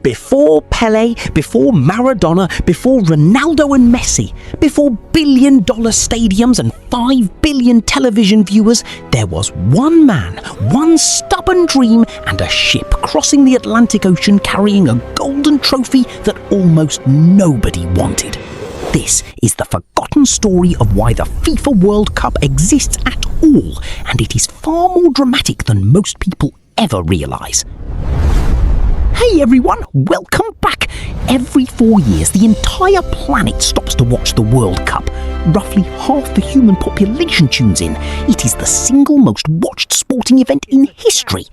Before Pele, before Maradona, before Ronaldo and Messi, before billion-dollar stadiums and 5 billion television viewers, there was one man, one stubborn dream, and a ship crossing the Atlantic Ocean carrying a golden trophy that almost nobody wanted. This is the forgotten story of why the FIFA World Cup exists at all, and it is far more dramatic than most people ever realise. Hey everyone, welcome back! Every 4 years, the entire planet stops to watch the World Cup. Roughly half the human population tunes in. It is the single most watched sporting event in history.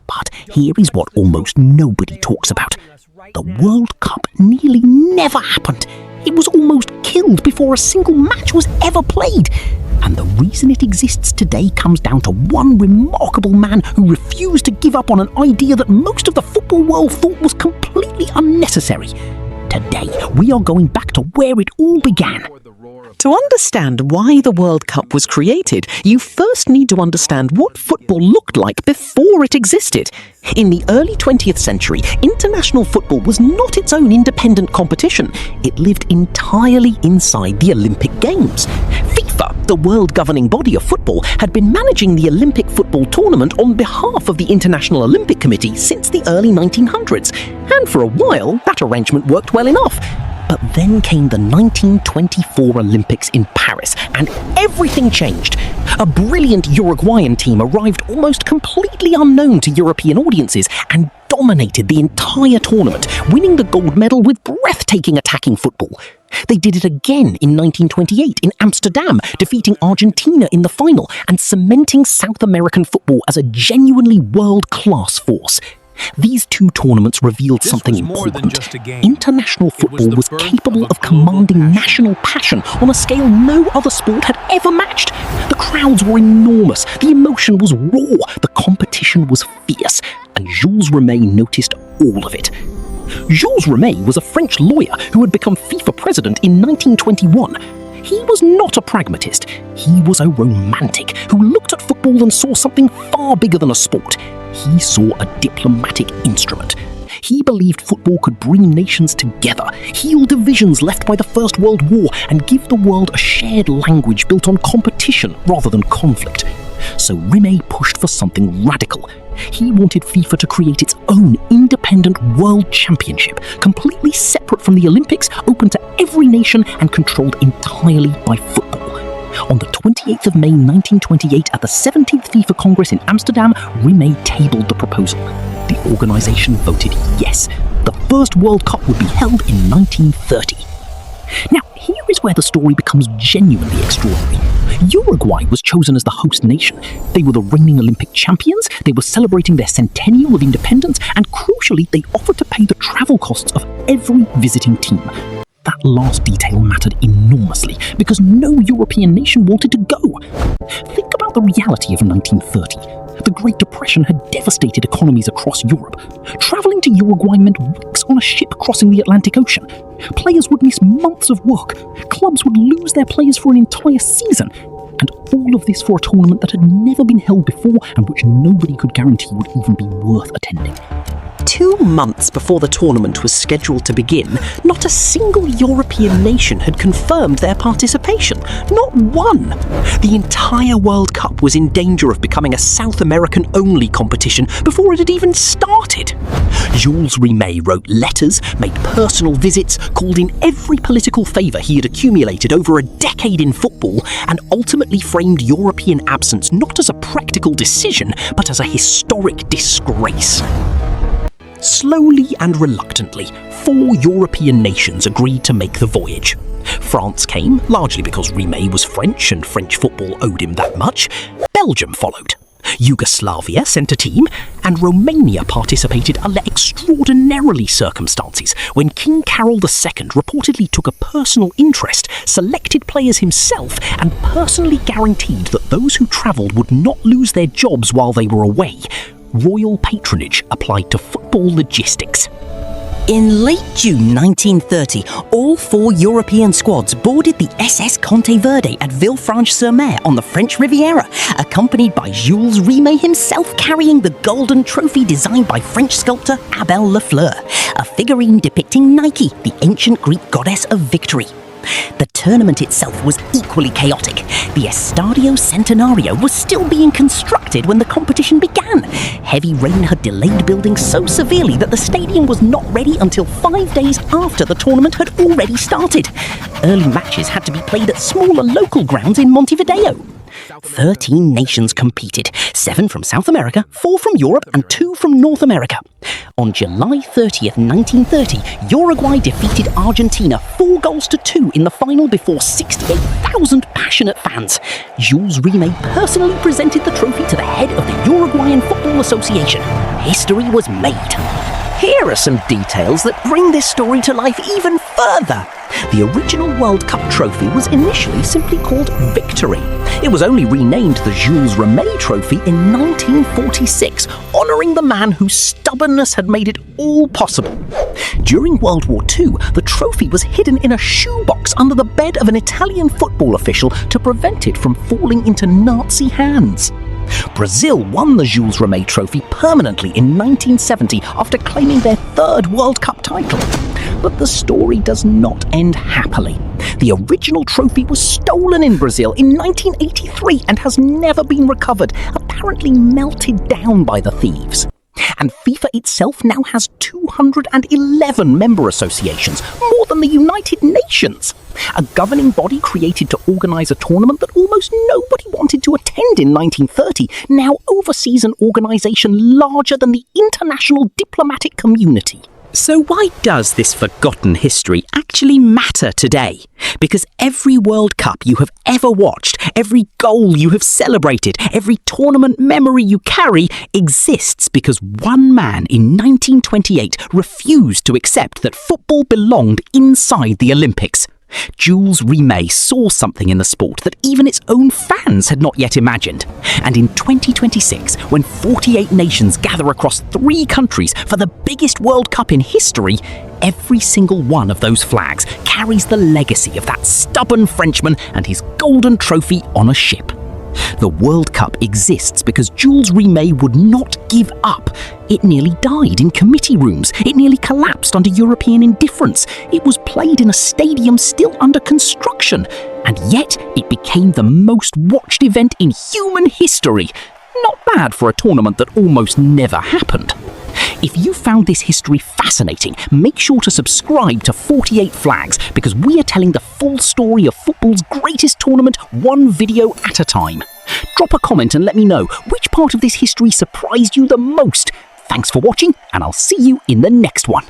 But here is what almost nobody talks about. The World Cup nearly never happened. It was almost killed before a single match was ever played. And the reason it exists today comes down to one remarkable man who refused to give up on an idea that most of the football world thought was completely unnecessary. Today, we are going back to where it all began. To understand why the World Cup was created, you first need to understand what football looked like before it existed. In the early 20th century, international football was not its own independent competition. It lived entirely inside the Olympic Games. FIFA, the world governing body of football, had been managing the Olympic football tournament on behalf of the International Olympic Committee since the early 1900s. And for a while, that arrangement worked well enough. But then came the 1924 Olympics in Paris, and everything changed. A brilliant Uruguayan team arrived almost completely unknown to European audiences and dominated the entire tournament, winning the gold medal with breathtaking attacking football. They did it again in 1928 in Amsterdam, defeating Argentina in the final and cementing South American football as a genuinely world-class force. These two tournaments revealed something important. International football was capable of commanding national passion on a scale no other sport had ever matched. The crowds were enormous, the emotion was raw, the competition was fierce, and Jules Rimet noticed all of it. Jules Rimet was a French lawyer who had become FIFA president in 1921. He was not a pragmatist. He was a romantic who looked at football and saw something far bigger than a sport. He saw a diplomatic instrument. He believed football could bring nations together, heal divisions left by the First World War, and give the world a shared language built on competition rather than conflict. So Rimet pushed for something radical. He wanted FIFA to create its own independent world championship, completely separate from the Olympics, open to every nation and controlled entirely by football. On the 28th of May 1928, at the 17th FIFA Congress in Amsterdam, Rimet tabled the proposal. The organisation voted yes. The first World Cup would be held in 1930. Now, here is where the story becomes genuinely extraordinary. Uruguay was chosen as the host nation. They were the reigning Olympic champions, they were celebrating their centennial of independence, and crucially, they offered to pay the travel costs of every visiting team. That last detail mattered enormously, because no European nation wanted to go. Think about the reality of 1930. The Great Depression had devastated economies across Europe. Travelling to Uruguay meant weeks on a ship crossing the Atlantic Ocean. Players would miss months of work. Clubs would lose their players for an entire season. And all of this for a tournament that had never been held before and which nobody could guarantee would even be worth attending. 2 months before the tournament was scheduled to begin, not a single European nation had confirmed their participation. Not one! The entire World Cup was in danger of becoming a South American-only competition before it had even started. Jules Rimet wrote letters, made personal visits, called in every political favour he had accumulated over a decade in football, and ultimately framed European absence not as a practical decision, but as a historic disgrace. Slowly and reluctantly, 4 European nations agreed to make the voyage. France came, largely because Rimet was French and French football owed him that much. Belgium followed. Yugoslavia sent a team, and Romania participated under extraordinarily circumstances when King Carol II reportedly took a personal interest, selected players himself, and personally guaranteed that those who travelled would not lose their jobs while they were away. Royal patronage applied to football logistics. In late June 1930, all 4 European squads boarded the SS Conte Verde at Villefranche-sur-Mer on the French Riviera, accompanied by Jules Rimet himself carrying the golden trophy designed by French sculptor Abel Lafleur. A figurine depicting Nike, the ancient Greek goddess of victory. The tournament itself was equally chaotic. The Estadio Centenario was still being constructed when the competition began. Heavy rain had delayed building so severely that the stadium was not ready until 5 days after the tournament had already started. Early matches had to be played at smaller local grounds in Montevideo. 13 nations competed, 7 from South America, 4 from Europe and 2 from North America. On July 30th, 1930, Uruguay defeated Argentina 4-2 in the final before 68,000 passionate fans. Jules Rimet personally presented the trophy to the head of the Uruguayan Football Association. History was made. Here are some details that bring this story to life even further. The original World Cup trophy was initially simply called Victory. It was only renamed the Jules Rimet Trophy in 1946, honouring the man whose stubbornness had made it all possible. During World War II, the trophy was hidden in a shoebox under the bed of an Italian football official to prevent it from falling into Nazi hands. Brazil won the Jules Rimet Trophy permanently in 1970 after claiming their 3rd World Cup title. But the story does not end happily. The original trophy was stolen in Brazil in 1983 and has never been recovered, apparently melted down by the thieves. And FIFA itself now has 211 member associations, more than the United Nations. A governing body created to organise a tournament that almost nobody wanted to attend in 1930 now oversees an organisation larger than the international diplomatic community. So why does this forgotten history actually matter today? Because every World Cup you have ever watched, every goal you have celebrated, every tournament memory you carry exists because one man in 1928 refused to accept that football belonged inside the Olympics. Jules Rimet saw something in the sport that even its own fans had not yet imagined. And in 2026, when 48 nations gather across 3 countries for the biggest World Cup in history, every single one of those flags carries the legacy of that stubborn Frenchman and his golden trophy on a ship. The World Cup exists because Jules Rimet would not give up. It nearly died in committee rooms. It nearly collapsed under European indifference. It was played in a stadium still under construction. And yet it became the most watched event in human history. Not bad for a tournament that almost never happened. If you found this history fascinating, make sure to subscribe to 48 Flags because we are telling the full story of football's greatest tournament one video at a time. Drop a comment and let me know which part of this history surprised you the most. Thanks for watching, and I'll see you in the next one.